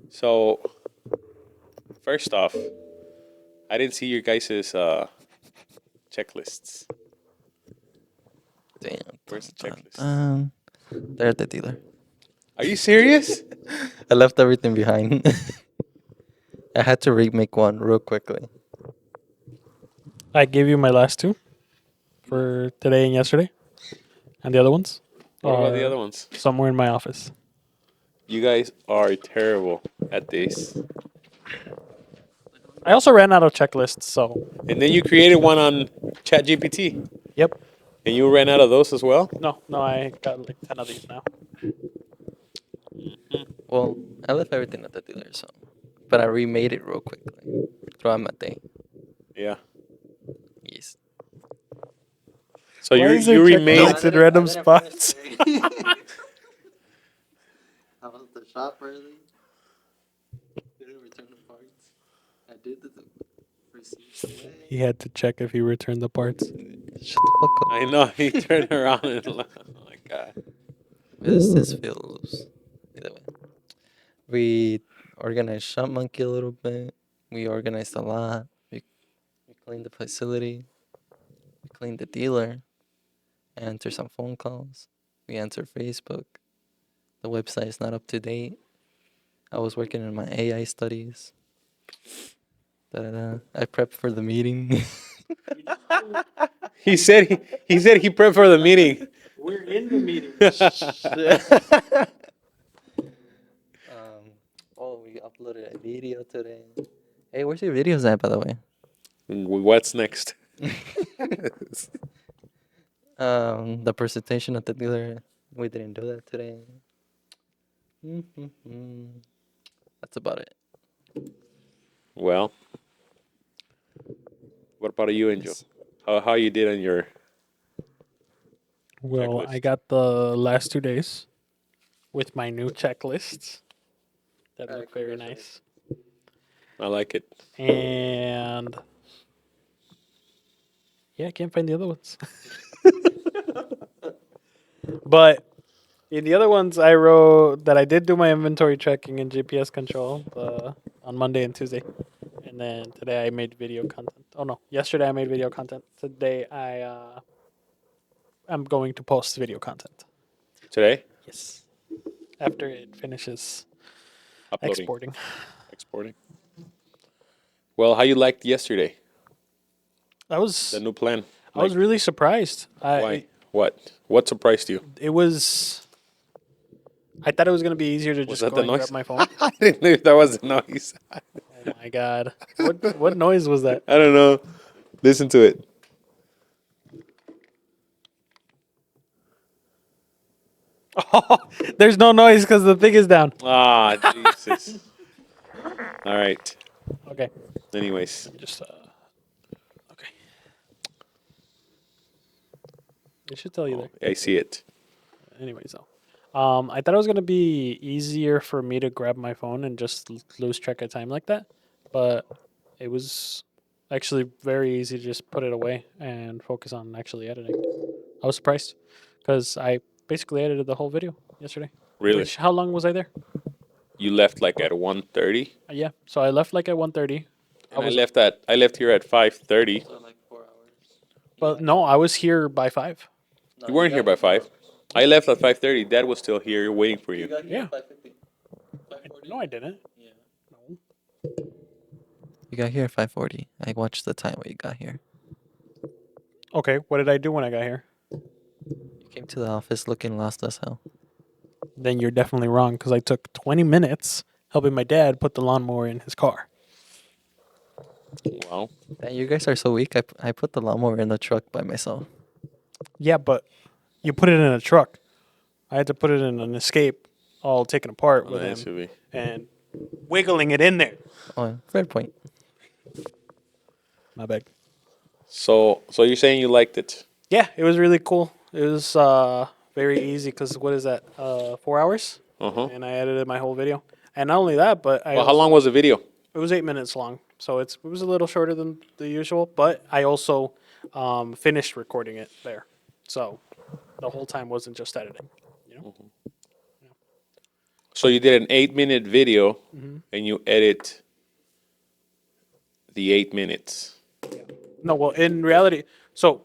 So, first off, I didn't see your guys' checklists. Damn. Where's the Dun, checklist? dun. They're at the dealer. Are you serious? I left everything behind. I had to remake one real quickly. I gave you my last two for today and yesterday, and the other ones What about the are other ones? somewhere in my office. You guys are terrible at this. I also ran out of checklists, so And then you created one on ChatGPT, yep. and you ran out of those as well. No, I got like 10 of these now. Well, I left everything at the dealer, so. But I remade it real quickly throughout my day. Yeah. Yes. So Why you is there you checklists remade. in random spots? I was at the shop early. Didn't return the parts. I did the receipts today. He had to check if he returned the parts. Shut the fuck up. I know he turned around and left. Oh my god. This feels. Either way. We organized Shop Monkey a little bit. We organized a lot. We cleaned the facility. We cleaned the dealer. Answered some phone calls. We answered Facebook. The website is not up to date. I was working in my AI studies. Da-da-da. I prepped for the meeting. He said he prepped for the meeting. We're in the meeting. We uploaded a video today. Hey, where's your videos at, by the way? What's next? The presentation at the dealer, we didn't do that today. That's about it. Well, what about you, Angel? Yes. How you did on your? Well, I Checklist. got the last 2 days with my new checklists that look very nice. I like it. And yeah, I can't find the other ones. But in the other ones, I wrote that I did do my inventory checking and GPS control on Monday and Tuesday. And then today I made video content. Oh no, yesterday I made video content. Today I'm going to post video content. Today, Yes. After it finishes uploading, exporting. exporting. Well, how you liked yesterday? I was The new plan. I was really surprised. Why? What surprised you? It was. I thought it was gonna be easier to Was just that go the and noise? grab my phone. I didn't know if that was the noise. Oh my god! What noise was that? I don't know. Listen to it. Oh, there's no noise because the thing is down. Ah, Jesus. All right. Okay, Anyways, just okay. It should tell you there. I see it. Anyways, though, I thought it was gonna be easier for me to grab my phone and just lose track of time like that, but it was actually very easy to just put it away and focus on actually editing. I was surprised because I basically edited the whole video yesterday. Really? Which how long was I there? You left like at 1:30, Yeah, so I left like at 1:30. and I left here at 5:30. So like 4 hours. Well, no, I was here by 5. You weren't here by 5. I left at 5:30. Dad was still here waiting for you. Yeah. No, I didn't. Yeah. No. You got here at 5:40. I watched the time when you got here. Okay, what did I do when I got here? You came to the office looking lost as hell. Then you're definitely wrong because I took 20 minutes helping my dad put the lawnmower in his car. Wow. Damn, you guys are so weak. I put the lawnmower in the truck by myself. Yeah, but you put it in a truck. I had to put it in an Escape, all taken apart On with the him SUV. and wiggling it in there. Oh, fair point. My bad. So you're saying you liked it? Yeah, it was really cool. It was very easy because what is that? 4 hours, Uh huh. and I edited my whole video. And not only that, but Well, how long was the video? it was 8 minutes long, so it was a little shorter than the usual. But I also finished recording it there, so the whole time wasn't just editing. You know, So you did an 8-minute video, Mm-hmm. and you edit the 8 minutes. No, well, in reality, so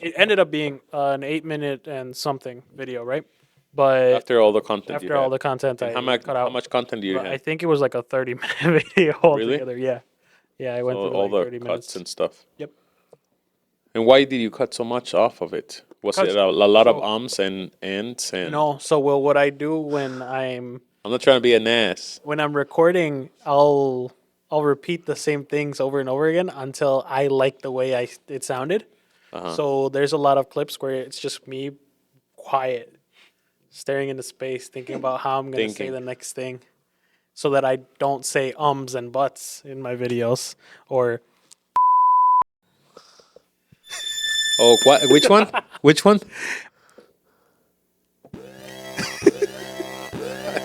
it ended up being an 8 minute and something video, right? But After all the content after you all had. the content And I how much, cut out, how much content do you but I have? think it was like a 30-minute video altogether. Yeah, yeah, I went So through all like the 30 cuts minutes. and stuff. Yep. And why did you cut so much off of it? Was Cuts- it a lot of so- ums and ands? And No, so well, what I do when I'm I'm not trying to be an ass. recording, I'll repeat the same things over and over again until I like the way it sounded. Uh-huh. So there's a lot of clips where it's just me quiet, staring into space, thinking about how I'm gonna say Thinking. the next thing, so that I don't say ums and buts in my videos. Or Oh, what? Which one? Which one?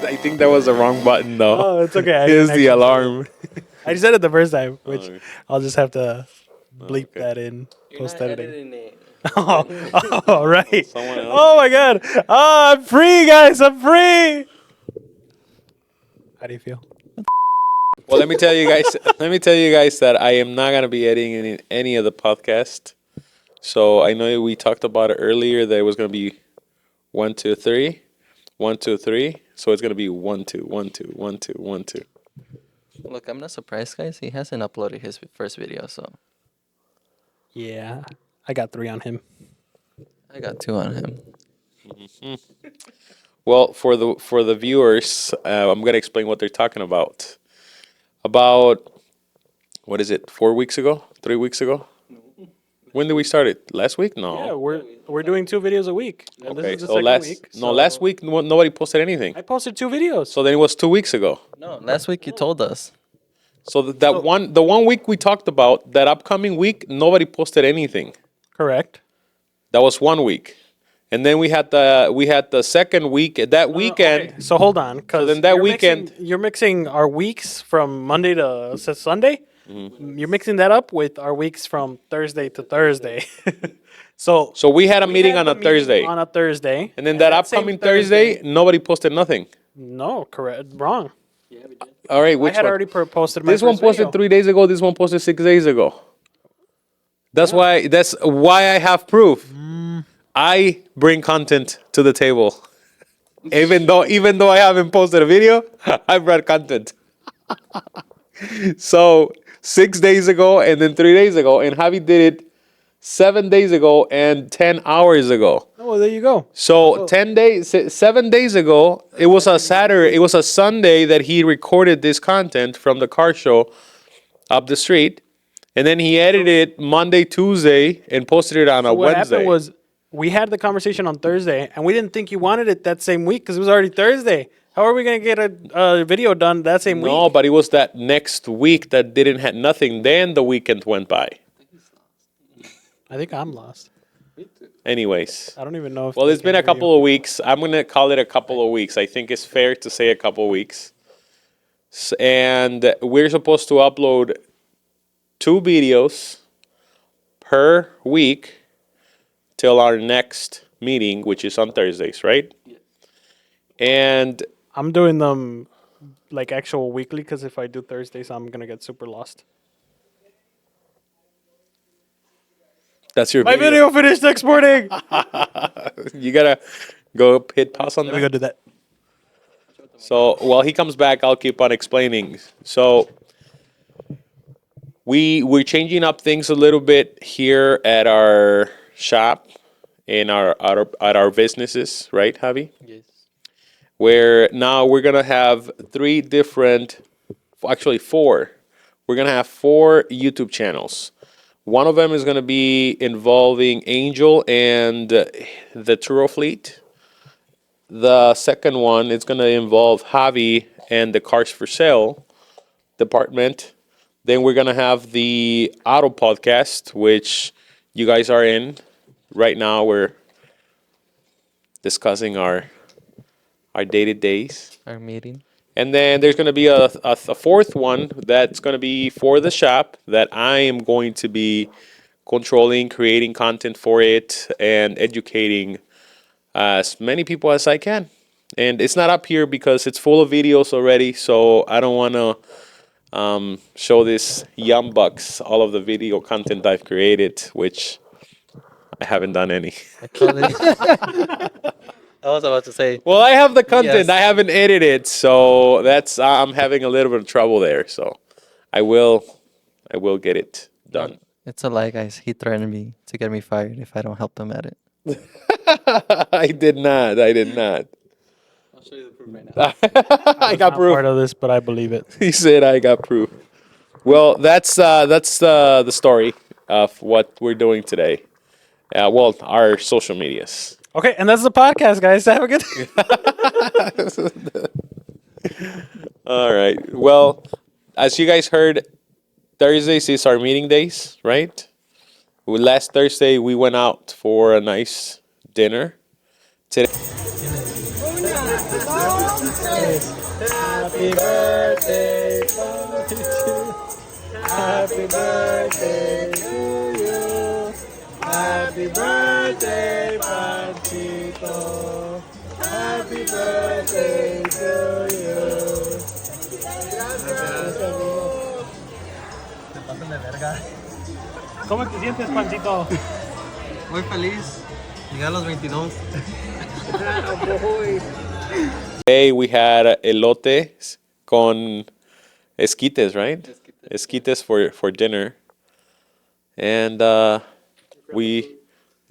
I think that was the wrong button, though. oh, it's okay. Here's the alarm. I said it the first time, which Oh. I'll just have to bleep okay. that in post editing. it. Oh, right. Someone else. Oh my god. Oh, I'm free, guys. I'm free. How do you feel? Well, let me tell you guys. Let me tell you guys that I am not gonna be editing any of the podcast. So I know we talked about it earlier that it was gonna be 1, 2, 3, 1, 2, 3. So it's gonna be 1, 2, 1, 2, 1, 2, 1, 2. Look, I'm not surprised, guys. He hasn't uploaded his first video, so Yeah. I got 3 on him. I got 2 on him. Well, for the viewers, I'm gonna explain what they're talking about. About what is it? 4 weeks ago? 3 weeks ago? When did we start it? Last week? No. Yeah, we're doing 2 videos a week. And Okay. this is the So second last week. last week nobody posted anything. I posted 2 videos. So then it was 2 weeks ago. No, last week you told us. So the one week we talked about, that upcoming week, nobody posted anything. Correct. That was 1 week. And then we had the second week. That weekend, Okay, so hold on, because then that weekend- you're mixing our weeks from Monday to Sunday. Mm-hmm. You're mixing that up with our weeks from Thursday to Thursday. so so we had a we meeting had on the a Thursday. On a Thursday, And then that same upcoming Thursday, nobody posted nothing. No, correct. Wrong. All right, I which had one? already posted my This one first posted video. 3 days ago. This one posted 6 days ago. That's why I have proof. I bring content to the table. Even though I haven't posted a video, I brought content. So 6 days ago and then 3 days ago, and Javi did it 7 days ago and 10 hours ago. Oh, well, there you go. So 7 days ago, it was a Saturday, it was a Sunday that he recorded this content from the car show up the street. And then he edited it Monday, Tuesday, and posted it on a What Wednesday. happened was we had the conversation on Thursday, and we didn't think you wanted it that same week because it was already Thursday. How are we gonna get a video done that same No, week? but it was that next week that didn't have nothing. Then the weekend went by. I think I'm lost. Anyways. I don't even know if. Well, they it's been can a hear you. couple of weeks. I'm going to call it a couple of weeks. I think it's fair to say a couple of weeks. And we're supposed to upload 2 videos per week till our next meeting, which is on Thursdays, right? And I'm doing them like actual weekly because if I do Thursdays, I'm gonna get super lost. that's your My video finished exporting. You got to go hit pause on Let me that. go do that. So while he comes back, I'll keep on explaining. So we're changing up things a little bit here at our shop, in at our businesses, right, Javi? Yes. Where now we're gonna have 3 different, actually 4. We're gonna have 4 YouTube channels. One of them is gonna be involving Angel and the Turo fleet. The second one is going to involve Javi and the Cars for Sale department. Then we're going to have the Auto Podcast, which you guys are in. Right now, we're discussing our dated days. Our meeting. And then there's going to be a 4th one that's going to be for the shop that I am going to be controlling, creating content for it, and educating as many people as I can. And it's not up here because it's full of videos already. So I don't want to show this Yum Bucks all of the video content I've created, which I haven't done any. Actually, I was about to say, Well, I have the content. Yes. I haven't edited, so that's I'm having a little bit of trouble there. So I will get it done. it's a lie, guys. He threatened me to get me fired if I don't help them at it. I did not. I did not. I'll show you the proof right now. I got Not proof. part of this, but I believe it. He said I got proof. Well, that's the story of what we're doing today. Well, our social medias. Okay, and that's the podcast, guys. Have a good All right. Well, as you guys heard, Thursdays is our meeting days, right? Last Thursday we went out for a nice dinner. Today, Happy birthday, Happy birthday to you. Happy birthday, Panchito. Happy birthday to you. ¿Cómo te sientes, Panchito? Muy feliz. Llegué a los 22. today we had elotes con esquites, right? Esquites for dinner. And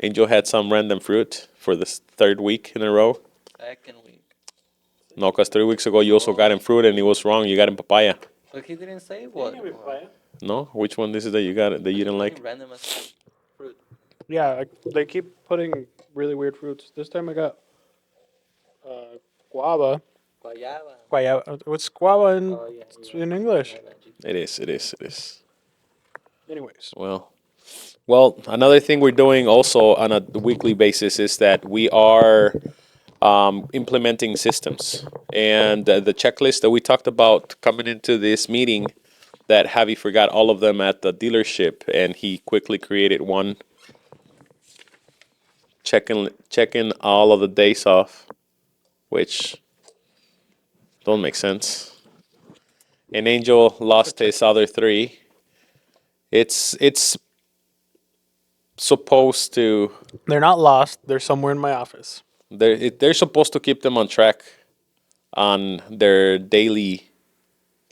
Angel had some random fruit for this third week in a row. Second week. No, because 3 weeks ago you also got him fruit and he was wrong. You got him papaya. But he didn't say what. No? Which one is it that you got that you didn't like? Random as fruit. Yeah, they keep putting really weird fruits. This time I got guava. Guayaba. Guayaba. What's guava in, Oh, yeah, it's in English? It is. Anyways. Well, another thing we're doing also on a weekly basis is that we are implementing systems. And the checklist that we talked about coming into this meeting, that Javi forgot all of them at the dealership, and he quickly created one. Checking all of the days off, which don't make sense. And Angel lost his other 3. It's supposed to They're not lost. They're somewhere in my office. they're supposed to keep them on track on their daily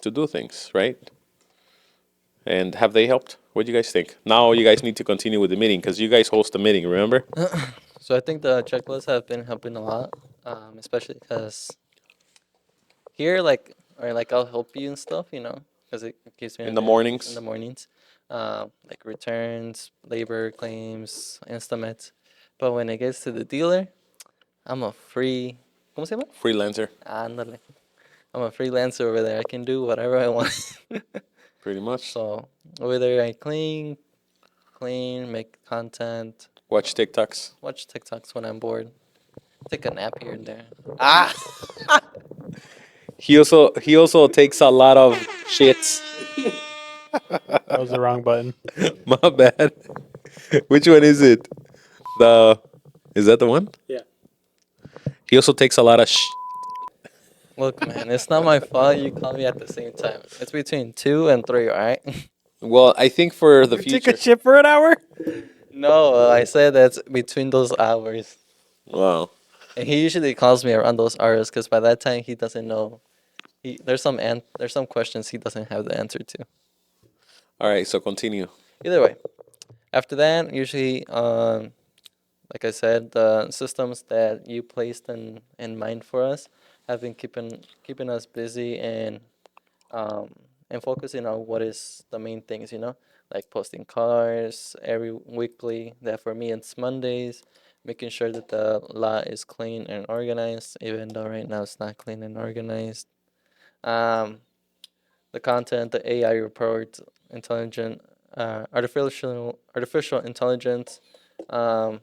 to do things, right? And have they helped? What do you guys think? Now you guys need to continue with the meeting because you guys host the meeting, remember? So I think the checklists have been helping a lot, especially because here, like I'll help you and stuff, because it keeps me In the on mornings? In the mornings, like returns, labor claims, Instamet. But when it gets to the dealer, I'm a free. ¿Cómo se llama? Freelancer, Ándale. I'm a freelancer over there. I can do whatever I want. pretty much. So over there, I clean, make content, Watch TikToks. watch TikToks when I'm bored, take a nap here and there. He also takes a lot of shits. That was the wrong button. My bad. Which one is it? Is that the one? Yeah. He also takes a lot of Look, man, it's not my fault you call me at the same time. It's between 2 and 3, all right? Well, I think for the You future. take a shit for an hour? No, I said that's between those hours. Wow. And he usually calls me around those hours because by that time he doesn't know. There's some questions he doesn't have the answer to. All right, so continue. Either way, after that, usually, like I said, the systems that you placed in mind for us have been keeping us busy and focusing on what is the main things, like posting cars every weekly. That for me it's Mondays, making sure that the lot is clean and organized, even though right now it's not clean and organized. The content, the AI report, intelligent, artificial intelligence, and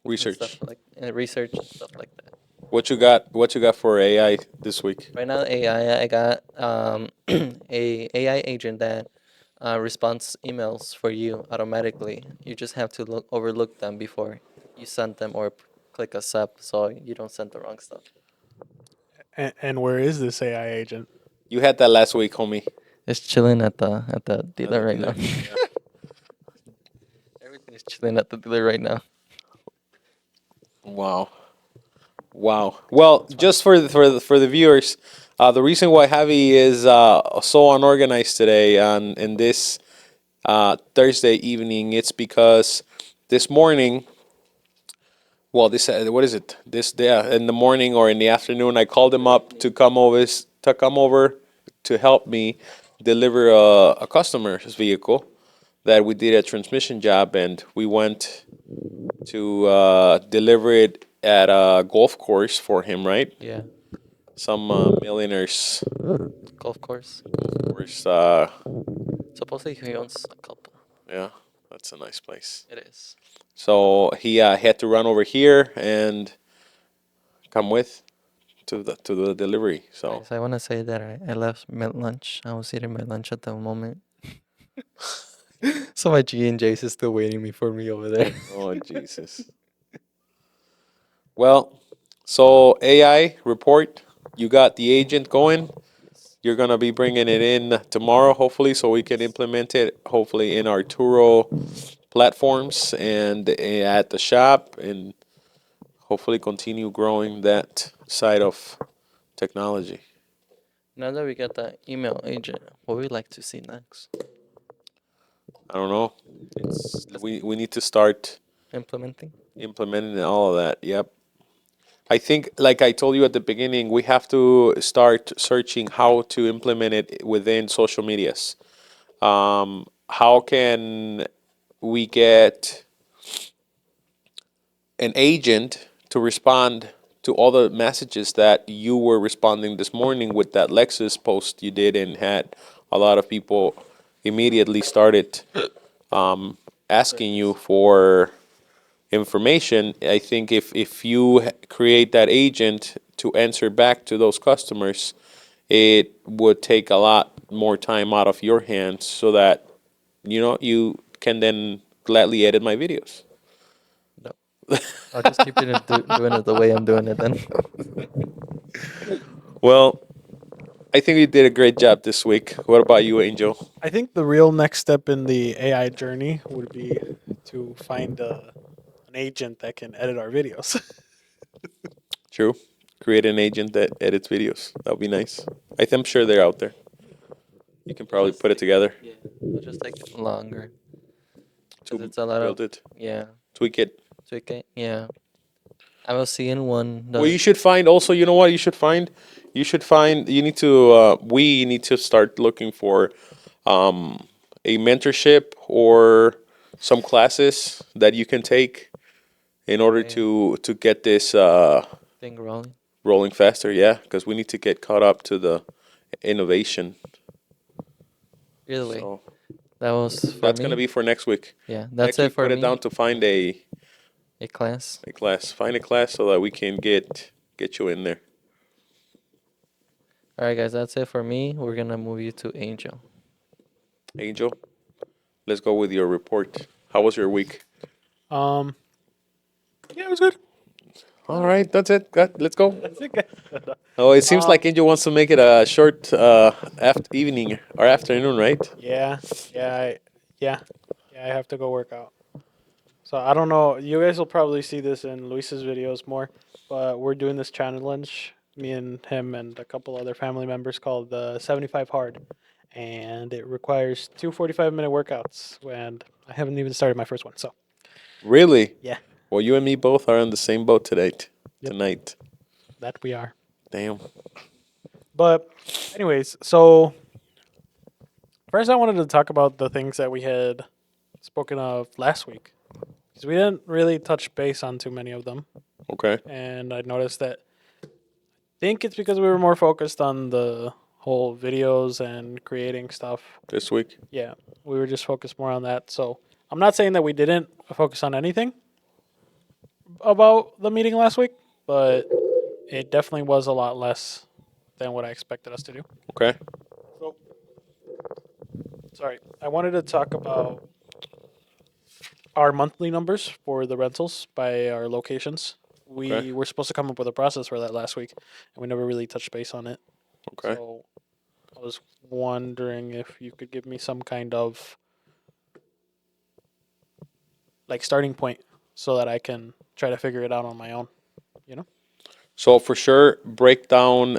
Research. stuff like research and stuff like that. What you got for AI this week? Right now, AI, I got a AI agent that responds emails for you automatically. You just have to overlook them before you send them or click accept, so you don't send the wrong stuff. And where is this AI agent? You had that last week, homie. It's chilling at the dealer right now. Yeah. Everything is chilling at the dealer right now. Wow. Wow. Well, just for the viewers, the reason why Javi is so unorganized today on in this Thursday evening, it's because this morning, well, this what is it? This yeah, in the morning or in the afternoon, I called him up to come over to help me deliver a customer's vehicle that we did a transmission job, and we went to deliver it at a golf course for him, right? Yeah, Some millionaires golf course. course. Supposedly he owns a couple. Yeah, that's a nice place. It is. So he had to run over here and come with to the delivery. So Guys, I want to say that I left lunch. I was eating my lunch at the moment. So my G&J's is still waiting me for me over there. oh Jesus. Well, so AI report. You got the agent going. You're gonna be bringing it in tomorrow, hopefully, so we can implement it hopefully in our Turo platforms and at the shop, and hopefully continue growing that side of technology. Now that we got the email agent, what would we like to see next? I don't know. We need to start Implementing? implementing all of that. Yep. I think, like I told you at the beginning, we have to start searching how to implement it within social medias. How can we get an agent to respond to all the messages that you were responding this morning with that Lexus post you did, and had a lot of people immediately started asking you for information. I think if you create that agent to answer back to those customers, it would take a lot more time out of your hands, so that you can then gladly edit my videos. No. I'll just keep doing it the way I'm doing it then. Well, I think you did a great job this week. What about you, Angel? I think the real next step in the AI journey would be to find an agent that can edit our videos. True. Create an agent that edits videos. That would be nice. I'm sure they're out there. You can probably put it together, Yeah, it'll just take longer. to 'Cause it's a lot build of, it, yeah, tweak it. tweak it. Yeah. I was seeing one. Well, you should find also. You know what you should find? You should find. You need to. We need to start looking for a mentorship or some classes that you can take in order Okay. to get this thing rolling. rolling faster. Yeah, because we need to get caught up to the innovation. Either way, So that was for that's me. gonna be for next week. Yeah, that's Next it week, for put me. it down to find a class. class. Find a class so that we can get you in there. All right, guys, that's it for me. We're gonna move you to Angel. Angel, let's go with your report. How was your week? um, yeah, it was good. All right, that's it. Let's go. I think Oh, it seems like Angel wants to make it a short after evening or afternoon, right? yeah, yeah, I have to go work out. So I don't know. You guys will probably see this in Luis's videos more, but we're doing this challenge. Me and him and a couple other family members called the 75 Hard, and it requires two 45-minute workouts. And I haven't even started my first one. So Really? yeah, Well, you and me both are on the same boat today. Yep. Tonight. that we are. Damn. But anyways, so first I wanted to talk about the things that we had spoken of last week, because we didn't really touch base on too many of them. Okay. And I noticed that I think it's because we were more focused on the whole videos and creating stuff. This week. Yeah, we were just focused more on that. So I'm not saying that we didn't focus on anything about the meeting last week, but it definitely was a lot less than what I expected us to do. Okay. So, sorry, I wanted to talk about our monthly numbers for the rentals by our locations. We Okay. were supposed to come up with a process for that last week, and we never really touched base on it. Okay. So I was wondering if you could give me some kind of like starting point so that I can try to figure it out on my own. So for sure, break down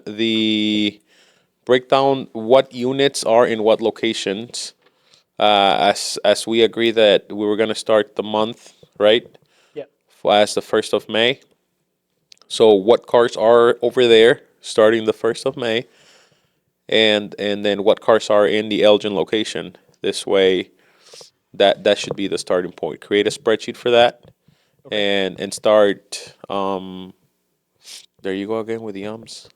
what units are in what locations. As we agree that we were gonna start the month, right? Yeah. As the 1st of May. So what cars are over there starting the 1st of May, and then what cars are in the Elgin location. This way, that should be the starting point. Create a spreadsheet for that, Okay. and start. There you go again with the ums.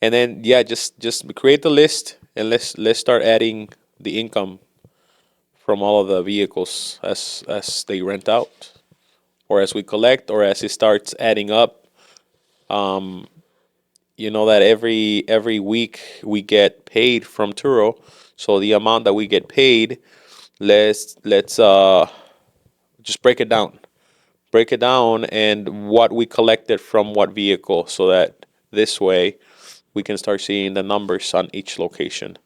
And then yeah, just create the list and let's start adding the income from all of the vehicles as they rent out, or as we collect, or as it starts adding up. You know that every week we get paid from Turo, so the amount that we get paid, let's just break it down, and what we collected from what vehicle, so that this way we can start seeing the numbers on each location.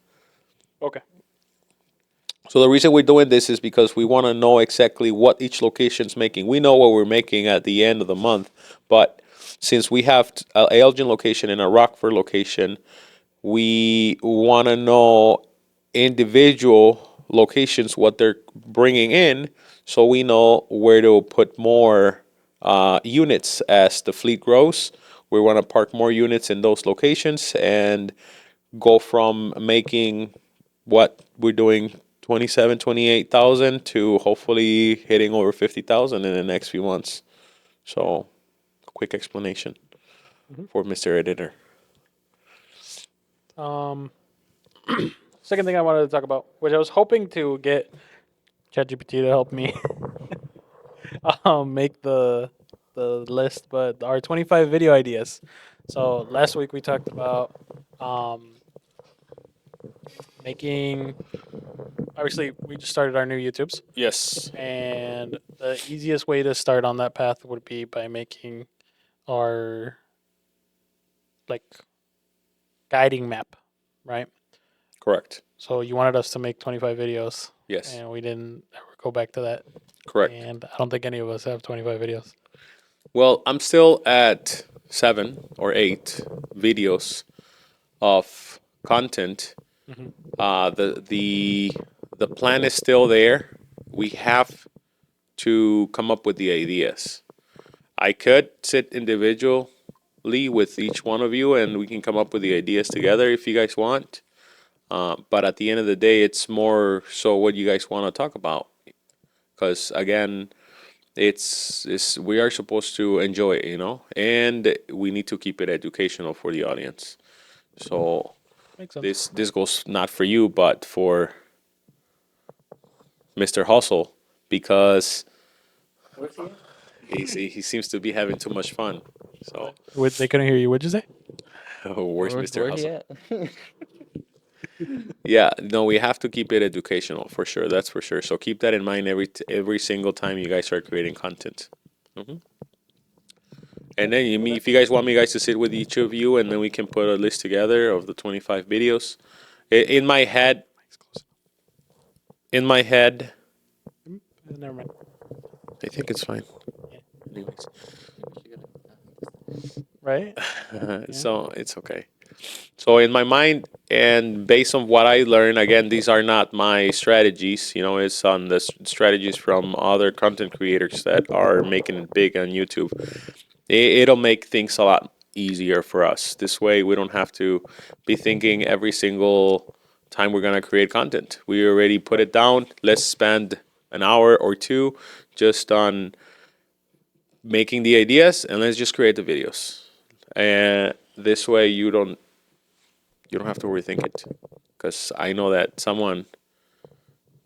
Okay. So the reason we're doing this is because we want to know exactly what each location's making. We know what we're making at the end of the month, but since we have a Elgin location and a Rockford location, we want to know individual locations what they're bringing in, so we know where to put more units as the fleet grows. We want to park more units in those locations and go from making what we're doing 28,000 to hopefully hitting over 50,000 in the next few months. So, quick explanation for Mr. Editor. Um, second thing I wanted to talk about, which I was hoping to get ChatGPT to help me make the list, but our 25 video ideas. So last week we talked about um, making. Obviously, we just started our new YouTubes, Yes. and the easiest way to start on that path would be by making our like guiding map, right? Correct. So you wanted us to make 25 videos, Yes. and we didn't ever go back to that. Correct. And I don't think any of us have 25 videos. Well, I'm still at 7 or 8 videos of content. Mhm. The plan is still there. We have to come up with the ideas. I could sit individually with each one of you, and we can come up with the ideas together if you guys want. But at the end of the day, it's more so what you guys want to talk about. Because again, it's we are supposed to enjoy it, and we need to keep it educational for the audience. So Makes sense. this goes not for you, but for Mr. Hustle, because he seems to be having too much fun. So They couldn't hear you. What'd you say? where's Mr. Where he Hustle? at? Yeah, no, we have to keep it educational for sure. That's for sure. So keep that in mind every single time you guys are creating content. And then if you guys want me guys to sit with each of you, and then we can put a list together of the 25 videos. In my head, Never mind. I think it's fine. Anyways, Right? so it's okay. So in my mind, and based on what I learned, again, these are not my strategies. It's on the strategies from other content creators that are making it big on YouTube. It'll make things a lot easier for us. This way, we don't have to be thinking every single time we're gonna create content. We already put it down. Let's spend an hour or two just on making the ideas, and let's just create the videos. And this way, you don't have to overthink it, because I know that someone,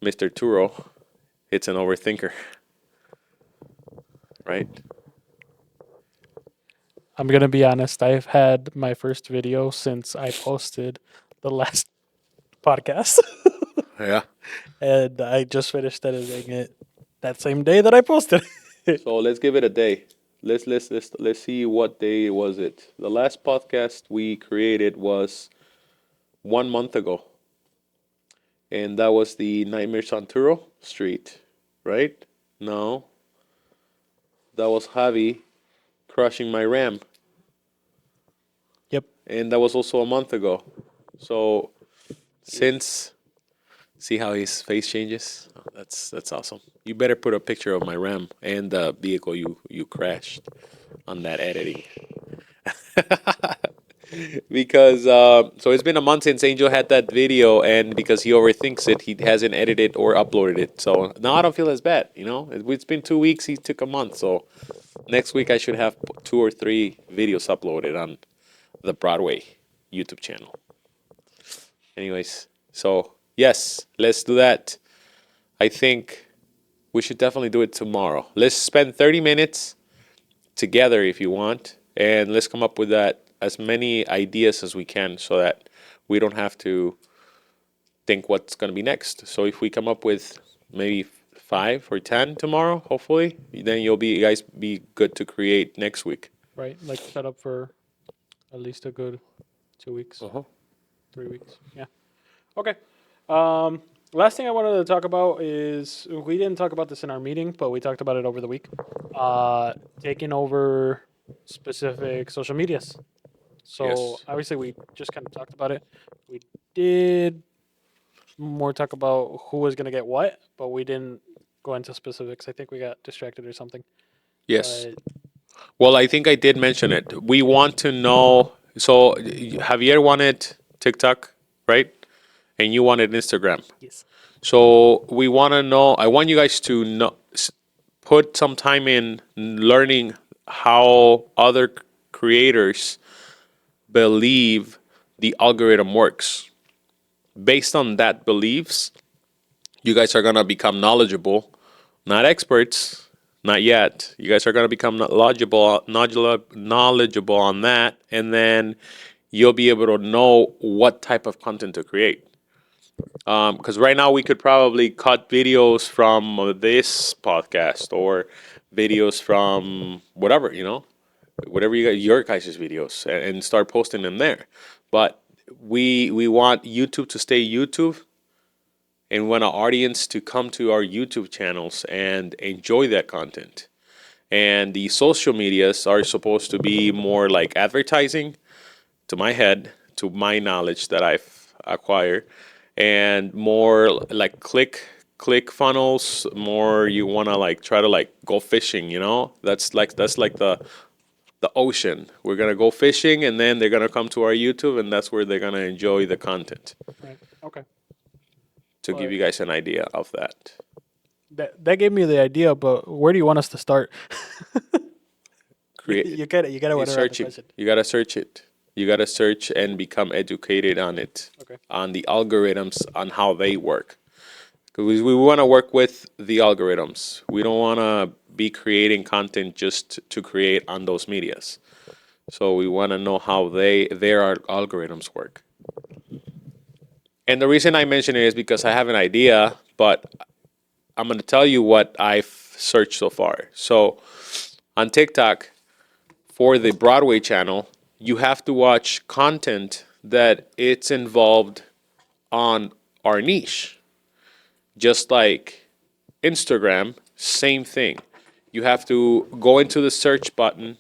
Mr. Turo, it's an overthinker, right? I'm gonna be honest. I've had my first video since I posted the last podcast, Yeah. and I just finished editing it that same day that I posted. So let's give it a day. Let's see what day was it. The last podcast we created was 1 month ago, and that was the Nightmare Santuro Street, right? No, that was Javi crushing my RAM, Yep. and that was also a month ago. So since see how his face changes, oh, that's awesome. You better put a picture of my RAM and the vehicle you crashed on that editing. Because so it's been a month since Angel had that video, and because he overthinks it, he hasn't edited or uploaded it. So now I don't feel as bad. It's been 2 weeks. He took a month, so next week I should have 2 or 3 videos uploaded on the Broadway YouTube channel. Anyways, so yes, let's do that. I think we should definitely do it tomorrow. Let's spend 30 minutes together if you want, and let's come up with that as many ideas as we can so that we don't have to think what's going to be next. So if we come up with maybe 5 or 10 tomorrow, hopefully, then you guys be good to create next week. Right. Like set up for at least a good 2 weeks, Uh-huh. 3 weeks. Yeah. Okay. Last thing I wanted to talk about is we didn't talk about this in our meeting, but we talked about it over the week. Taking over specific social medias. So Yes. obviously we just kind of talked about it. We did more talk about who was going to get what, but we didn't go into specifics. I think we got distracted or something. Yes. But Well, I think I did mention it. We want to know. So Javier wanted TikTok, right? And you wanted Instagram. yes. So we want to know. I want you guys to put some time in learning how other creators believe the algorithm works. Based on that beliefs, you guys are gonna become knowledgeable, not experts, not yet. You guys are gonna become knowledgeable on that, and then you'll be able to know what type of content to create. Because right now we could probably cut videos from this podcast or videos from whatever your guys' videos, and start posting them there. But we want YouTube to stay YouTube, and we want our audience to come to our YouTube channels and enjoy that content. And the social medias are supposed to be more like advertising, to my head, to my knowledge that I've acquired, and more like click funnels. More you want to like try to like go fishing. That's like the ocean. We're gonna go fishing, and then they're gonna come to our YouTube, and that's where they're gonna enjoy the content. Right. Okay. To give But you guys an idea of that. that gave me the idea, but where do you want us to start? Create You gotta want to search it. You gotta search it. You gotta search and become educated on it, Okay. on the algorithms, on how they work. Because we want to work with the algorithms. We don't want to be creating content just to create on those medias. So we want to know how their algorithms work. And the reason I mention it is because I have an idea, but I'm going to tell you what I've searched so far. So on TikTok, for the Broadway channel, you have to watch content that it's involved on our niche. Just like Instagram, same thing. You have to go into the search button,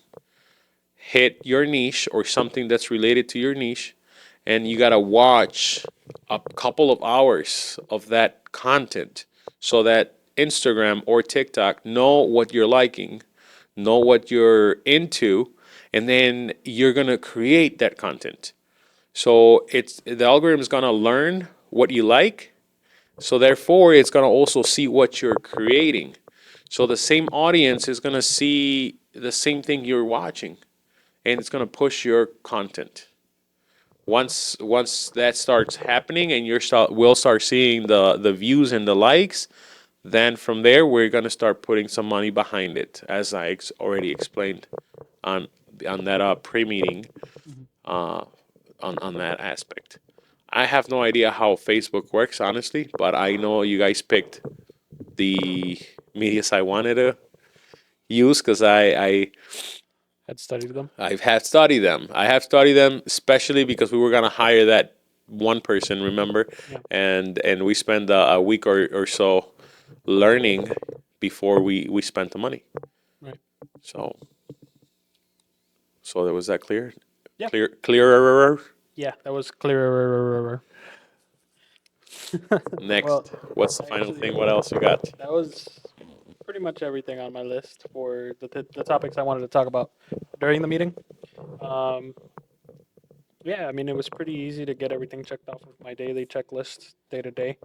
hit your niche or something that's related to your niche, and you gotta watch a couple of hours of that content so that Instagram or TikTok know what you're liking, know what you're into, and then you're gonna create that content. So the algorithm is gonna learn what you like, so therefore it's gonna also see what you're creating. So the same audience is gonna see the same thing you're watching, and it's gonna push your content. Once that starts happening, and we'll start seeing the views and the likes, then from there we're gonna start putting some money behind it, as I already explained on that pre-meeting, on that aspect. I have no idea how Facebook works, honestly, but I know you guys picked the medias I wanted to use because I Had studied them. I've had studied them. I have studied them, especially because we were gonna hire that one person, remember? Yeah. And we spent a week or so learning before we spent the money. Right. So so was that clear? Yeah. Clearer. Yeah, that was clear. Next, Well, what's the final actually- thing? What else you got? That was pretty much everything on my list for the topics I wanted to talk about during the meeting. Um, yeah, I mean, it was pretty easy to get everything checked off of my daily checklist day to day.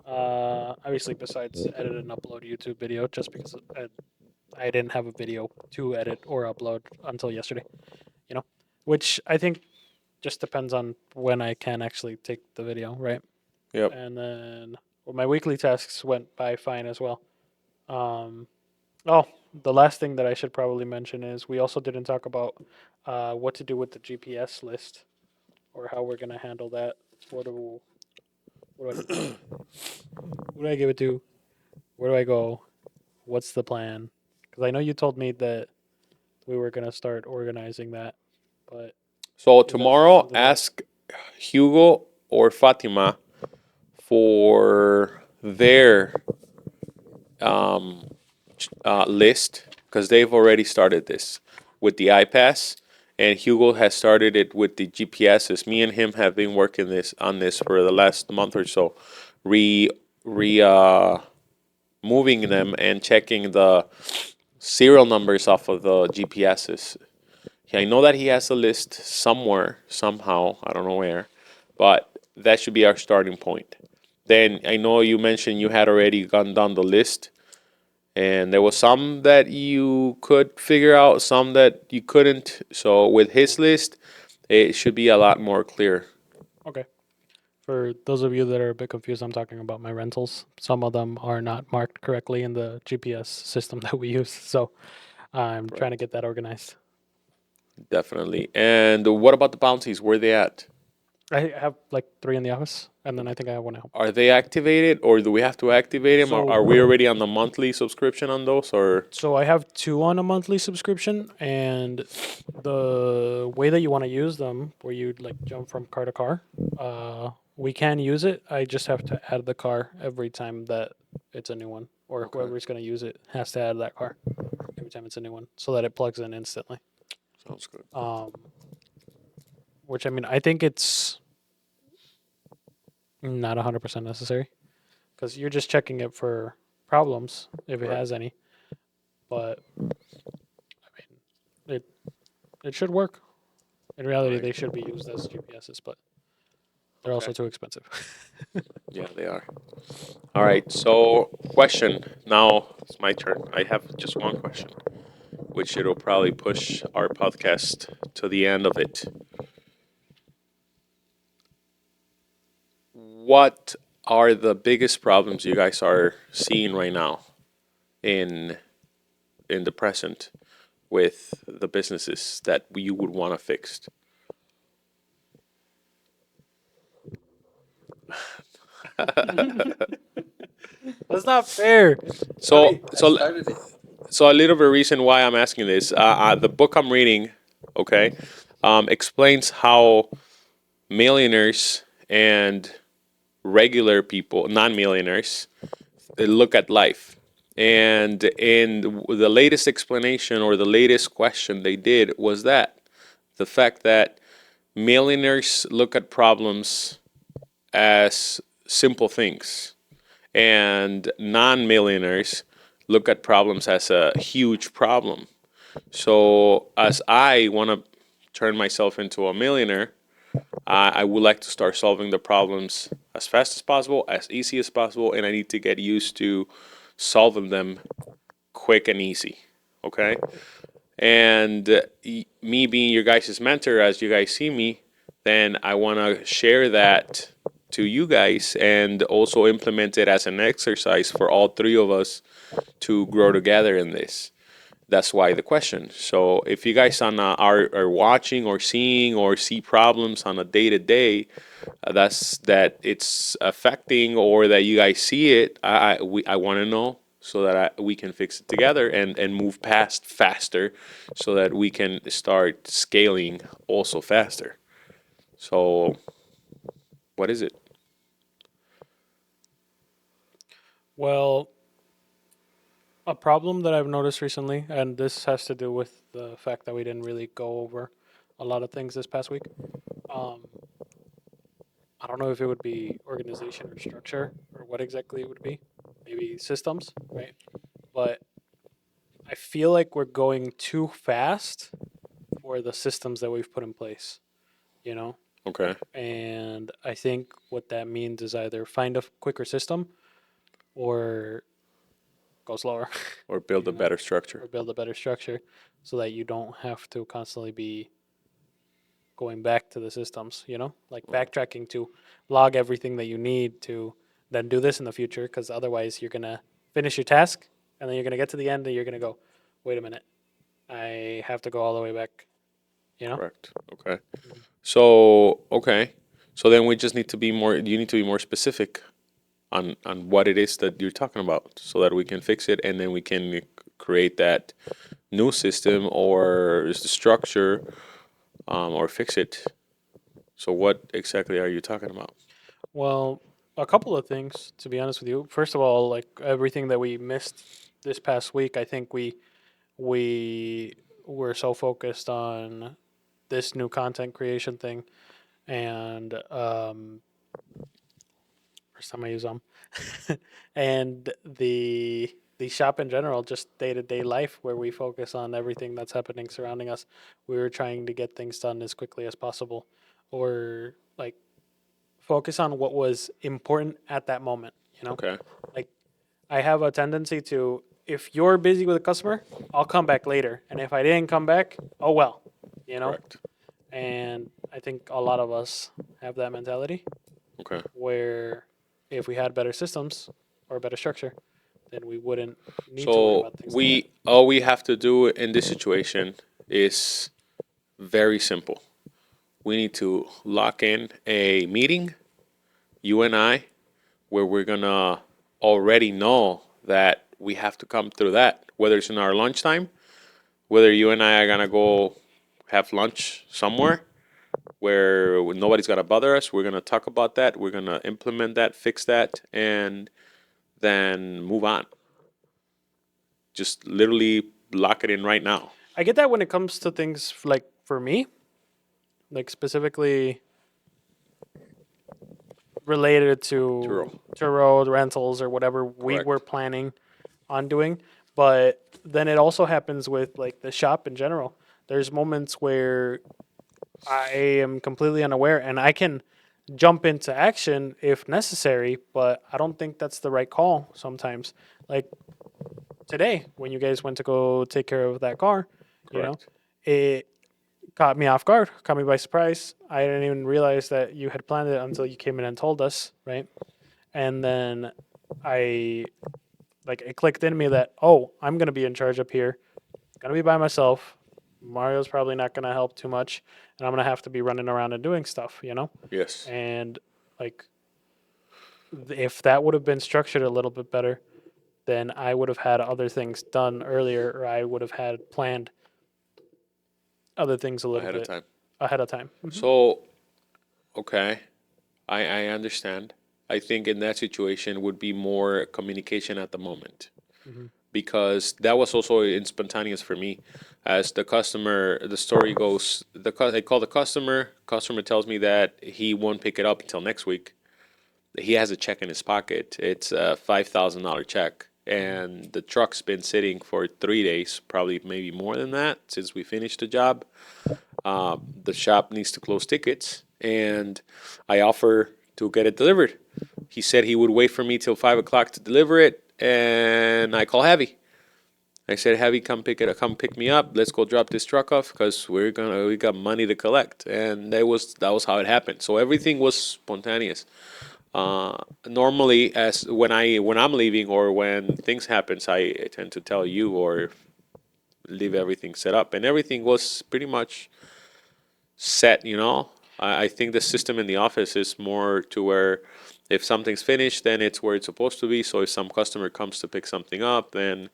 Obviously, besides edit and upload YouTube video, just because I didn't have a video to edit or upload until yesterday, which I think just depends on when I can actually take the video, right? Yep. And then my weekly tasks went by fine as well. Oh, the last thing that I should probably mention is we also didn't talk about what to do with the GPS list or how we're going to handle that. What do I, who do I give it to? Where do I go? What's the plan? Because I know you told me that we were going to start organizing that, but So that tomorrow, something that- ask Hugo or Fatima for their list because they've already started this with the iPass, and Hugo has started it with the GPSs. Me and him have been working on this for the last month or so, moving them and checking the serial numbers off of the GPSs. I know that he has a list somewhere, somehow, I don't know where, but that should be our starting point. Then I know you mentioned you had already gone down the list, and there was some that you could figure out, some that you couldn't. So with his list, it should be a lot more clear. Okay. For those of you that are a bit confused, I'm talking about my rentals. Some of them are not marked correctly in the GPS system that we use. So I'm trying to get that organized. Definitely. And what about the bounties? Where they at? I have like 3 in the office, and then I think I have one at home. Are they activated, or do we have to activate them? So- Are we already on the monthly subscription on those, or? So I have 2 on a monthly subscription, and the way that you want to use them, where you like jump from car to car, we can use it. I just have to add the car every time that it's a new one, or Okay. whoever's going to use it has to add that car every time it's a new one, so that it plugs in instantly. Sounds good. Which I mean, I think it's not 100% necessary because you're just checking it for problems if it Right. has any. But I mean, it should work. In reality, Right. they should be used as GPSs, but they're also too expensive. Yeah, they are. All right. So, question. Now it's my turn. I have just one question, which it'll probably push our podcast to the end of it. What are the biggest problems you guys are seeing right now in the present with the businesses that you would want to fix? That's not fair. So, so started it. So a little bit reason why I'm asking this, the book I'm reading, okay, explains how millionaires and regular people, non-millionaires, they look at life. And in the latest explanation or the latest question they did was that the fact that millionaires look at problems as simple things, and non-millionaires look at problems as a huge problem. So as I want to turn myself into a millionaire, I would like to start solving the problems as fast as possible, as easy as possible, and I need to get used to solving them quick and easy. Okay? And me being your guys' mentor, as you guys see me, then I want to share that to you guys and also implement it as an exercise for all 3 of us to grow together in this. That's why the question. So if you guys are watching or seeing or see problems on a day to day, that's that it's affecting or that you guys see it. I want to know so that we can fix it together and move past faster so that we can start scaling also faster. So, what is it? Well, a problem that I've noticed recently, and this has to do with the fact that we didn't really go over a lot of things this past week. Um, I don't know if it would be organization or structure or what exactly it would be. Maybe systems, right? But I feel like we're going too fast for the systems that we've put in place, you know? Okay. And I think what that means is either find a quicker system or go slower Or build a you know, better or structure. build a better structure so that you don't have to constantly be going back to the systems, like backtracking to log everything that you need to then do this in the future because otherwise you're going to finish your task and then you're going to get to the end and you're going to go, wait a minute, I have to go all the way back. Correct. Okay. So, okay. So then we just need to be more, you need to be more specific on what it is that you're talking about so that we can fix it and then we can create that new system or is the structure or fix it. So what exactly are you talking about? Well, a couple of things, to be honest with you. First of all, like everything that we missed this past week, I think we were so focused on this new content creation thing and first time I use them, and the shop in general, just day to day life where we focus on everything that's happening surrounding us. We were trying to get things done as quickly as possible, or like focus on what was important at that moment. Okay. Like I have a tendency to, if you're busy with a customer, I'll come back later, and if I didn't come back, oh well, you know. Correct. And I think a lot of us have that mentality Okay. where if we had better systems or better structure, then we wouldn't need to worry So about things like that. we all we have to do in this situation is very simple. We need to lock in a meeting, you and I, where we're gonna already know that we have to come through that, whether it's in our lunchtime, whether you and I are gonna go have lunch somewhere where nobody's gonna bother us. We're gonna talk about that. We're gonna implement that, fix that, and then move on. Just literally lock it in right now. I get that when it comes to things like for me, like specifically related to Turo. Turo rentals or whatever we Correct. were planning on doing. But then it also happens with like the shop in general. There's moments where I am completely unaware and I can jump into action if necessary, but I don't think that's the right call sometimes. Like today, when you guys went to go take care of that car, Correct. it caught me off guard, caught me by surprise. I didn't even realize that you had planned it until you came in and told us, right? And then I it clicked in me that, oh, I'm gonna be in charge up here, gonna be by myself. Mario's probably not gonna help too much, and I'm gonna have to be running around and doing stuff. Yes. And like, if that would have been structured a little bit better, then I would have had other things done earlier, or I would have had planned other things a little Ahead of bit time. ahead of time. So, okay, I understand. I think in that situation would be more communication at the moment because that was also spontaneous for me. As the customer, the story goes, I call the customer. Customer tells me that he won't pick it up until next week. He has a check in his pocket. It's a $5,000 check, and the truck's been sitting for 3 days, probably maybe more than that since we finished the job. The shop needs to close tickets, and I offer to get it delivered. He said he would wait for me till 5 o'clock to deliver it, and I call Heavy. I said, Heavy, come pick me up. Let's go drop this truck off because we got money to collect, and that was how it happened. So everything was spontaneous. Normally, as when I'm leaving or when things happens, I tend to tell you or leave everything set up, and everything was pretty much set. I think the system in the office is more to where If something's finished, then it's where it's supposed to be. So if some customer comes to pick something up, then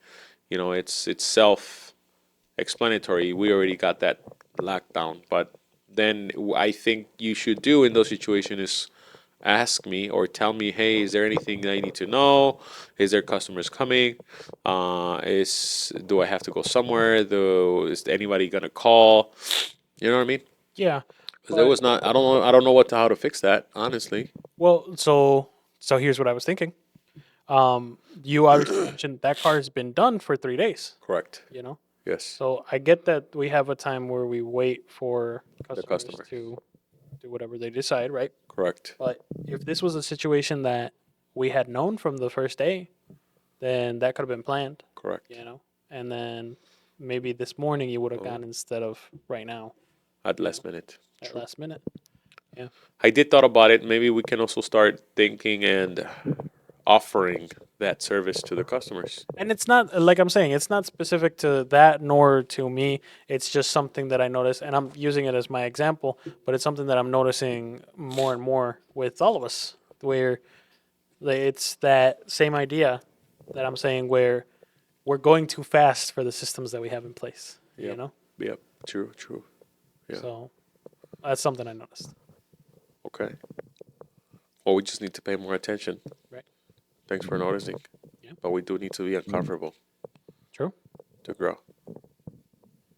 it's self-explanatory. We already got that locked down. But then I think you should do in those situations is ask me or tell me, hey, is there anything that I need to know? Is there customers coming? Do I have to go somewhere? Is anybody gonna call? You know what I mean? Yeah. 'Cause there But- was not. I don't know how to fix that, honestly. Well, so here's what I was thinking. You obviously mentioned that car has been done for 3 days. Correct. You know, Yes. so I get that we have a time where we wait for customers customer. to do whatever they decide, right? Correct. But if this was a situation that we had known from the first day, then that could have been planned, Correct. you know, and then maybe this morning you would have Oh. gone instead of right now At last minute. at True. last minute. I did thought about it. Maybe we can also start thinking and offering that service to the customers. And it's not like I'm saying, it's not specific to that nor to me. It's just something that I noticed, and I'm using it as my example, but it's something that I'm noticing more and more with all of us, where it's that same idea that I'm saying, where we're going too fast for the systems that we have in place. You Yep. know, Yep. True. True. Yeah. so that's something I noticed. Okay. Well, we just need to pay more attention. Right. Thanks for noticing. Yeah. But we do need to be uncomfortable True, to grow.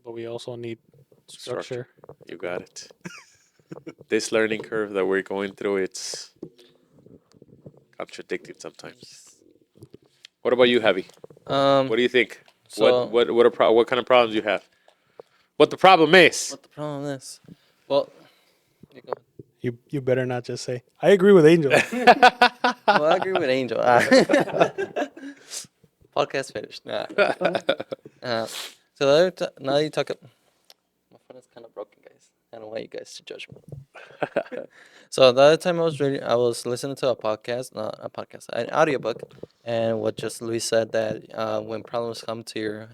but we also need structure. You got it. This learning curve that we're going through, it's contradicting sometimes. What about you, Heavy? What do you think? So- What kind of problems you have? What the problem is? What the problem is? Well, you go. You better not just say I agree with Angel. Well, I agree with Angel. Podcast finished. Nah. So the other now you talk. My phone is kind of broken, guys. I don't want you guys to judge me. So the other time I was listening to a podcast, not a podcast, an audiobook, and what just Luis said that when problems come to your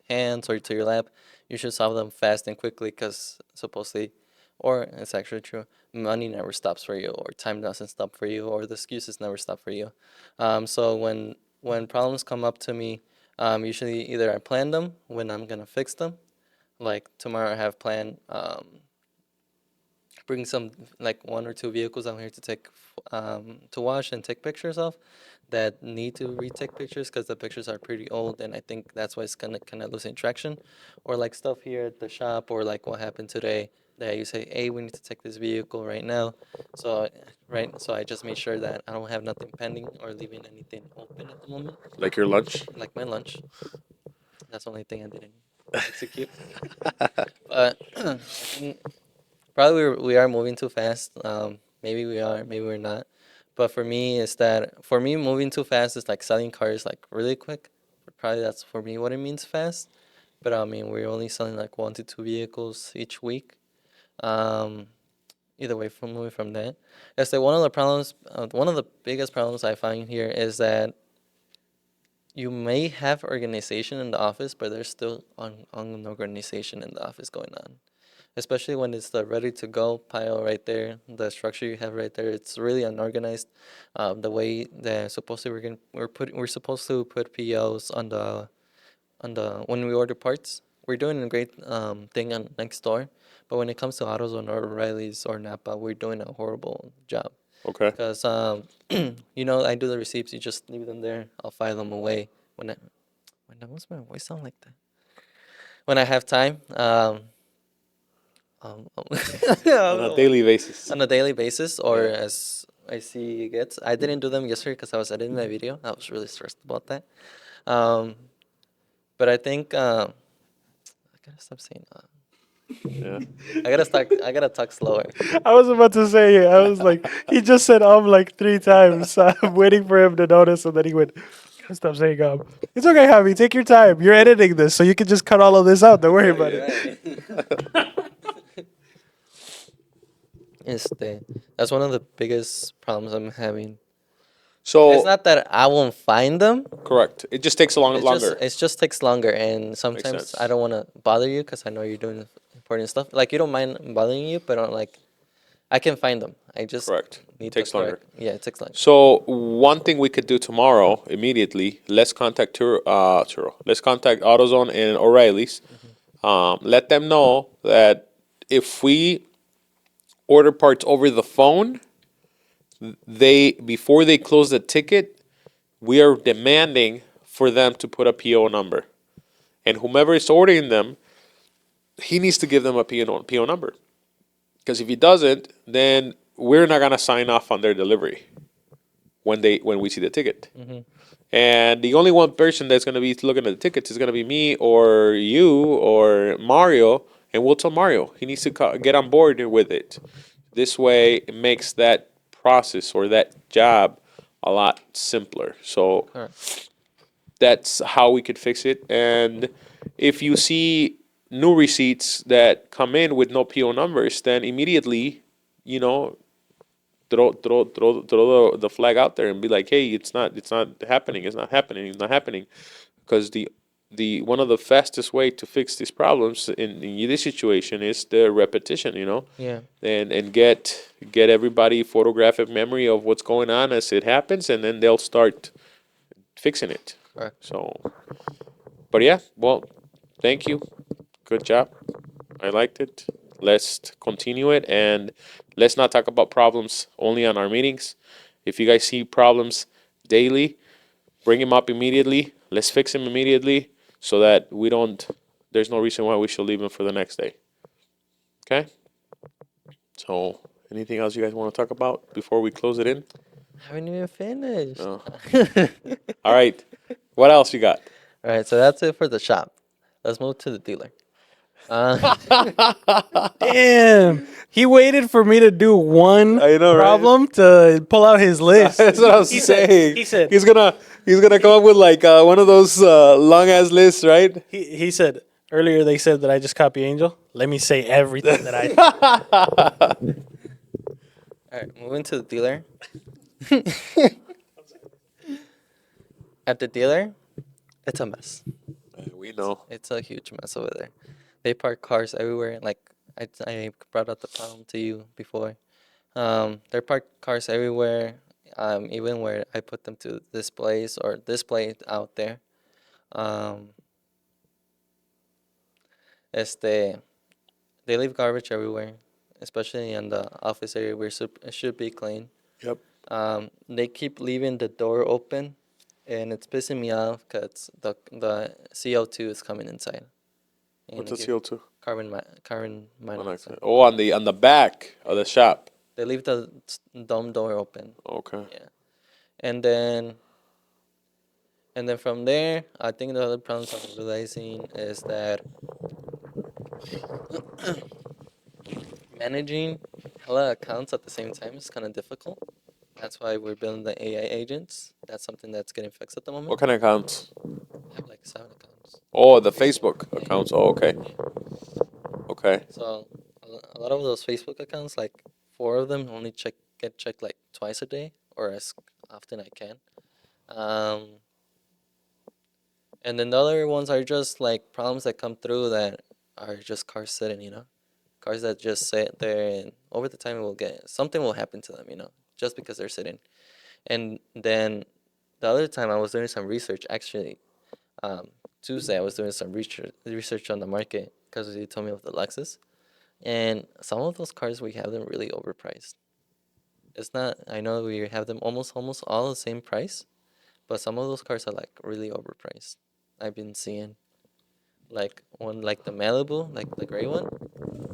hands or to your lap, you should solve them fast and quickly because supposedly, or it's actually true, money never stops for you, or time doesn't stop for you, or the excuses never stop for you. So when problems come up to me, usually either I plan them when I'm gonna fix them, like tomorrow I have planned bring some like 1 or 2 vehicles out here to take to wash and take pictures of that need to retake pictures because the pictures are pretty old and I think that's why it's gonna kind of losing traction, or like stuff here at the shop, or like what happened today that you say, hey, we need to take this vehicle right now. So so I just made sure that I don't have nothing pending or leaving anything open at the moment, Like your lunch? like my lunch. That's the only thing I didn't execute. But I think probably we are moving too fast. Maybe we are, maybe we're not. But for me, moving too fast is like selling cars like really quick. Probably that's for me what it means fast. But I mean, we're only selling like 1 to 2 vehicles each week. Either way, from moving from that, it's like one of the biggest problems I find here is that you may have organization in the office, but there's still unorganization in the office going on. Especially when it's the ready to go pile right there, the structure you have right there, it's really unorganized. The way that we're supposed to put POs on the when we order parts. We're doing a great thing on Nextdoor, but when it comes to AutoZone or O'Reilly's or Napa, we're doing a horrible job. Okay. Because I do the receipts. You just leave them there. I'll file them away what's my voice sound like that? When I have time. On a daily basis. On a daily basis, or Yeah. as I see it gets. I didn't do them yesterday because I was editing my video. I was really stressed about that. But I think I gotta stop saying. Yeah. I gotta talk slower. I was about to say, I was like, he just said like 3 times. I'm waiting for him to notice, and then he went, stop saying It's okay, Javi. Take your time. You're editing this, so you can just cut all of this out. Don't worry about it. That's one of the biggest problems I'm having. So It's not that I won't find them. correct. It just takes longer. It just takes longer, and sometimes sense. I don't want to bother you because I know you're doing important stuff. Like you don't mind bothering you, but I can find them. I just Correct. need Takes the longer. correct. Yeah, it takes longer. So one thing we could do tomorrow immediately, let's contact let's contact AutoZone and O'Reilly's. Let them know that if we order parts over the phone, they before they close the ticket, we are demanding for them to put a PO number. And whomever is ordering them, he needs to give them a PO number. Because if he doesn't, then we're not gonna sign off on their delivery when we see the ticket. And the only one person that's gonna be looking at the tickets is gonna be me or you or Mario, and we'll tell Mario he needs to get on board with it. This way, it makes that process or that job a lot simpler. So Correct. that's how we could fix it. And if you see new receipts that come in with no PO numbers, then immediately, you know, throw the flag out there and be like, hey, it's not happening, it's not happening, because the one of the fastest way to fix these problems in this situation is the repetition, Yeah. and get everybody photographic memory of what's going on as it happens, and then they'll start fixing it. Correct. So, but yeah, well, thank you. Good job. I liked it. Let's continue it, and let's not talk about problems only on our meetings. If you guys see problems daily, bring them up immediately. Let's fix them immediately so that we don't, there's no reason why we should leave them for the next day. Okay? So, anything else you guys want to talk about before we close it in? Haven't even finished. No. All right. What else you got? All right, so that's it for the shop. Let's move to the dealer. Damn. He waited for me to do one I know, right? problem to pull out his list. That's what I was He said- saying. he said- he's gonna come up with like one of those long ass lists, right? He said earlier they said that I just copy Angel. Let me say everything that I All right, moving to the dealer. At the dealer, it's a mess. We know. It's a huge mess over there. They park cars everywhere. Like I brought up the problem to you before. They park cars everywhere. Even where I put them to displays or display out there. They leave garbage everywhere, especially in the office area where it should be clean. Yep. They keep leaving the door open, and it's pissing me off because the CO2 is coming inside. And What's it the gives CO2? carbon monoxide. Oh, on the back of the shop. They leave the dome door open. Okay. Yeah, and then from there, I think the other problems I'm realizing is that managing hella accounts at the same time is kind of difficult. That's why we're building the AI agents. That's something that's getting fixed at the moment. What kind of accounts? I have like 7 accounts. Oh, the Facebook accounts. Oh, okay. Okay. So a lot of those Facebook accounts, like 4 of them, only get checked like twice a day or as often I can. And then the other ones are just like problems that come through that are just cars sitting, cars that just sit there, and over the time something will happen to them, just because they're sitting. And then the other time I was doing some research, actually, Tuesday I was doing some research on the market because you told me of the Lexus, and some of those cars we have them really overpriced. It's not. I know we have them almost all the same price, but some of those cars are like really overpriced. I've been seeing like one like the Malibu, like the gray one.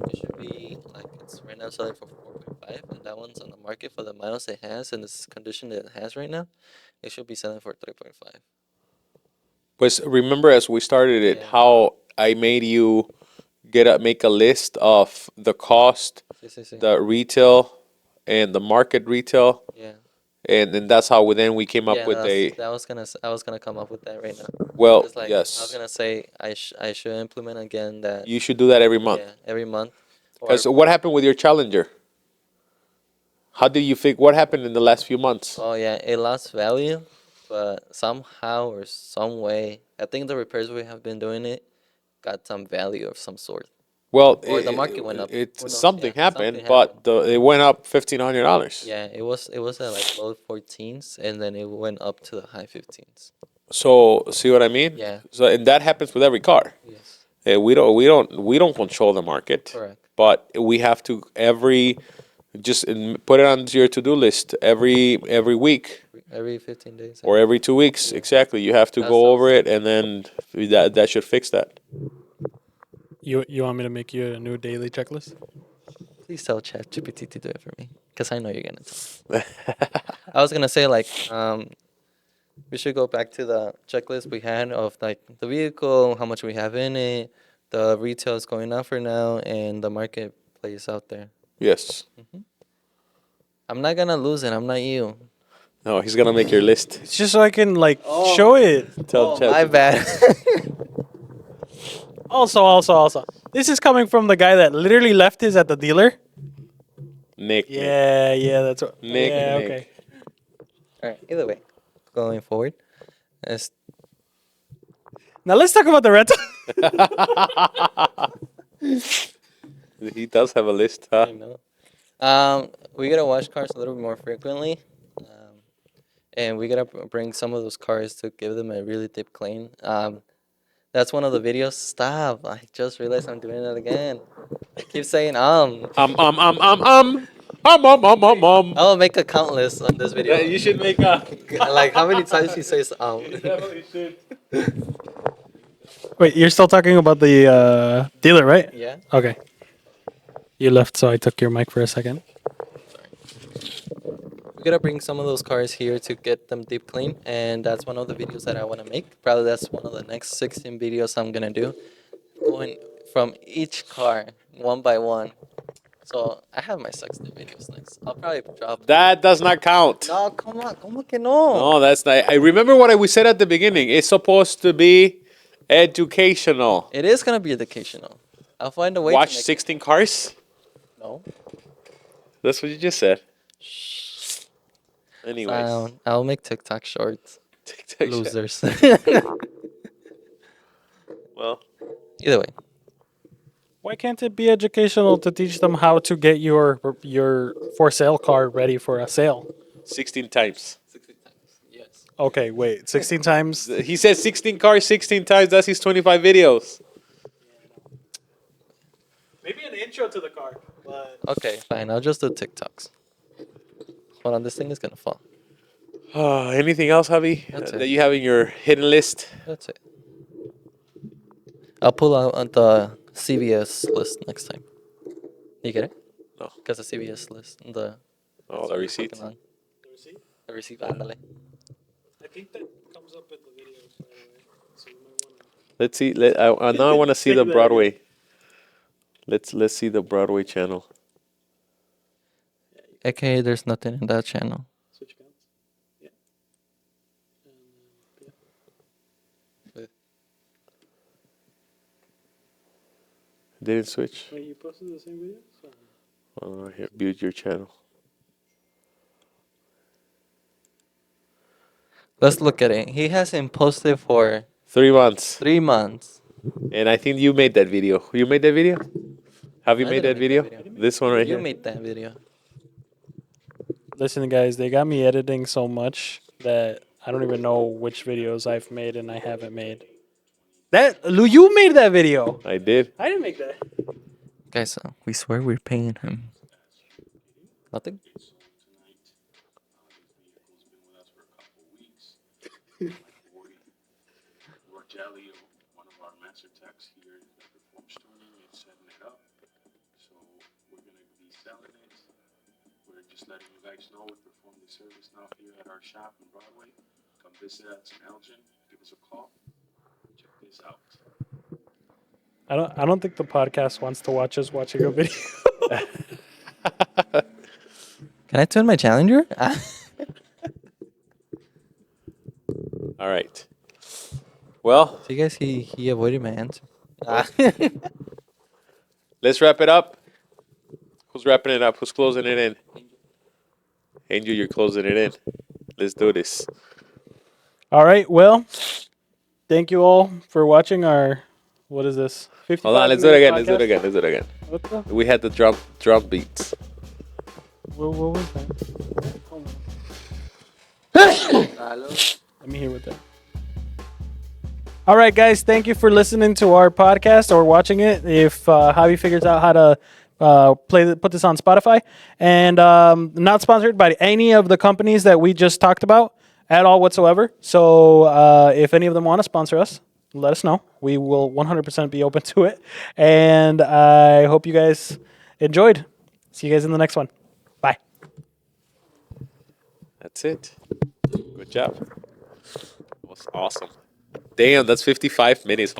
It should be like it's right now selling for 4.5, and that one's on the market for the miles it has and this condition that it has right now. It should be selling for 3.5. Pues remember as we started it, Yeah. how I made you make a list of the cost, Sí. the retail, and the market retail, Yeah. and then that's how we came up Yeah, with a I was gonna come up with that right now. well. Just like I was Yes, gonna say, I should implement again that. you should do that every month. Yeah, every month. Or Because what happened with your Challenger? How did you think? What happened in the last few months? oh yeah, it lost value, but somehow or some way, I think the repairs we have been doing it got some value of some sort. Well, Or the market went up. It's Who knows? something Yeah, happened, something but it went up $1,500. Yeah, it was at like low 14s, and then it went up to the high 15s. So see what I mean? Yeah. So and that happens with every car. Yes. We don't control the market, Correct. but we have to put it on your to-do list every week Every 15 days. or every 2 weeks. Yeah. Exactly. You have to That's go so over it, and then that should fix that. You want me to make you a new daily checklist? Please tell ChatGPT to do it for me, because I know you're gonna tell. I was gonna say like we should go back to the checklist we had of like the vehicle, how much we have in it, the retails going up for now, and the marketplace out there. Yes. I'm not gonna lose it. I'm not you. No, he's gonna make your list. It's just so I can show it. Tell Oh, my ChatGPT. bad. Also, this is coming from the guy that literally left his at the dealer. Nick. Yeah, that's what. Nick, yeah, Nick. okay. All right. Either way, going forward, it's Now let's talk about the rental. He does have a list, huh? I know. We gotta wash cars a little bit more frequently, and we gotta bring some of those cars to give them a really deep clean. That's one of the videos. Stop! I just realized I'm doing it again. I keep saying I'll make a count list on this video. You should make a. Like how many times he says Definitely should. Wait, you're still talking about the dealer, right? Yeah. Okay. You left, so I took your mic for a second. We gotta bring some of those cars here to get them deep clean, and that's one of the videos that I want to make. Probably that's one of the next 16 videos I'm gonna do, going from each car one by one. So I have my 16 videos next. I'll probably drop. That does not count. No, come on, como que no? No, that's not. I remember what we said at the beginning. It's supposed to be educational. It is gonna be educational. I'll find a way Watch to make 16 cars. No. That's what you just said. Anyways, I'll make TikTok shorts. TikTok shit. Losers. Well, Either way. Why can't it be educational to teach them how to get your for sale car ready for a sale? 16 times. 60 times. Yes. Okay, wait, 16 times. He said 16 cars 16 times. That's his 25 videos. Maybe an intro to the car, but Okay, fine. I'll just do TikToks. Hold on, this thing is gonna fall. Anything else, Javi, That's that it. you have in your hidden list? That's it. I'll pull out on the CVS list next time. You get it? No. Because the CVS list, the Oh, the receipt. fucking long. The receipt, ándale. I think that comes up in the videos. By the way. So you might wanna... Let's see. Now I want to see the Take that. Broadway. Let's see the Broadway channel. AKA, there's nothing in that channel. Switch accounts. Yeah. Yeah. Didn't switch. Wait, you posted the same video? Here, build your channel. Let's look at it. He hasn't posted for 3 months. 3 months. And I think you made that video. You made that video? Have you I made that didn't make video? that video. This one right You here. made that video. Listen, guys, they got me editing so much that I don't even know which videos I've made and I haven't made. You made that video. I did. I didn't make that. Guys, we swear we're paying him. Nothing? Rogelio, one of our master techs here at Perform Tuning, is setting it up. So we're gonna be selling it. We're just letting you guys know we perform the service now here at our shop in Broadway. Come visit us in Elgin. Give us a call. Check this out. I don't think the podcast wants to watch us watching a video. Can I turn my Challenger? All right. Well, So you guys, he avoided my answer. let's wrap it up. Who's wrapping it up? Who's closing it in? Angel, you're closing it in. Let's do this. All right. Well, thank you all for watching our, what is this? Hold on, let's do it 55-minute again. Let's do it podcast. again. Let's do it again. What the? We had the drum beats. What was that? Let me hear what that. All right, guys. Thank you for listening to our podcast or watching it. If Javi figures out how to put this on Spotify, and not sponsored by any of the companies that we just talked about at all whatsoever. So if any of them want to sponsor us, let us know. We will 100% be open to it. And I hope you guys enjoyed. See you guys in the next one. Bye. That's it. Good job. That was awesome. Damn, that's 55 minutes.